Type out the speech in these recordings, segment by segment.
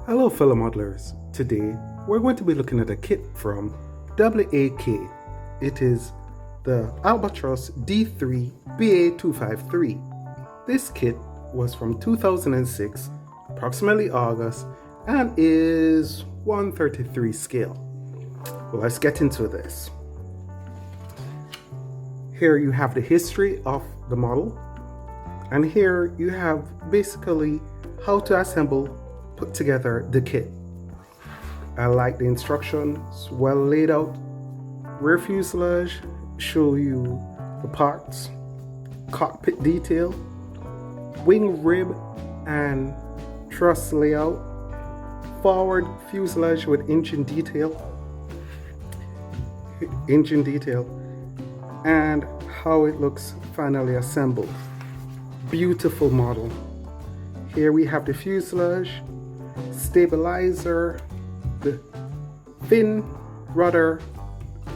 Hello fellow modelers, today we're going to be looking at a kit from WAK. It is the Albatros D3 BA253. This kit was from 2006, approximately August, and is 133 scale. Well, let's get into this. Here you have the history of the model, and here you have basically how to assemble, put together the kit. I like the instructions, well laid out. Rear fuselage, show you the parts, cockpit detail, wing rib and truss layout, forward fuselage with engine detail, and how it looks finally assembled. Beautiful model. Here we have the fuselage, stabilizer, the fin, rudder,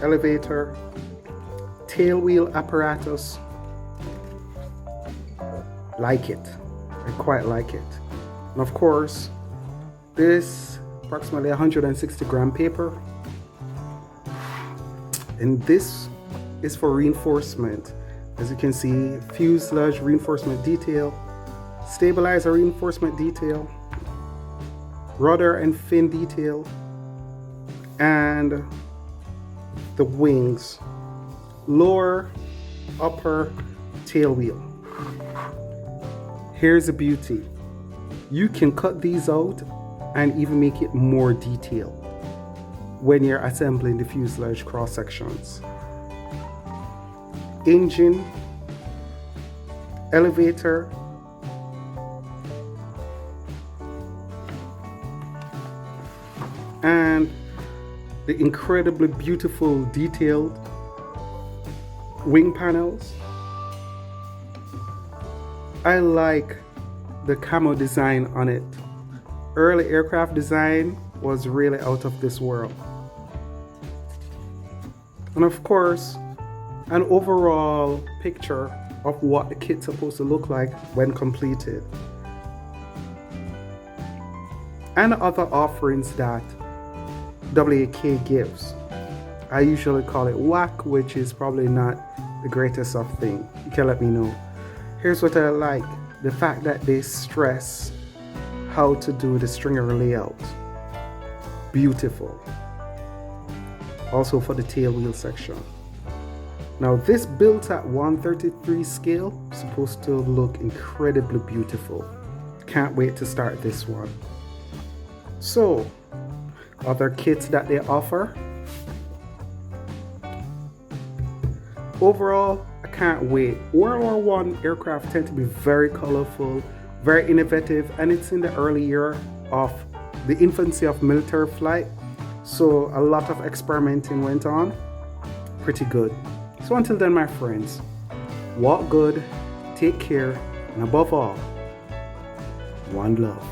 elevator, tail wheel apparatus. Like it. I quite like it. And of course, this approximately 160 gram paper. And this is for reinforcement. As you can see, fuselage reinforcement detail, stabilizer reinforcement detail, rudder and fin detail, and the wings, lower, upper, tail wheel. Here's the beauty. You can cut these out and even make it more detailed when you're assembling the fuselage cross sections. Engine, elevator, and the incredibly beautiful detailed wing panels. I like the camo design on it. Early aircraft design was really out of this world. And of course, an overall picture of what the kit's supposed to look like when completed. And other offerings that WAK gives. I usually call it whack, which is probably not the greatest of thing. You can let me know. Here's what I like. The fact that they stress how to do the stringer layout. Beautiful. Also for the tail wheel section. Now this built at 133 scale is supposed to look incredibly beautiful. Can't wait to start this one. So, other kits that they offer. Overall, I can't wait. World War I aircraft tend to be very colorful, very innovative, and it's in the early year of the infancy of military flight. So a lot of experimenting went on. Pretty good. So until then, my friends, walk good, take care, and above all, one love.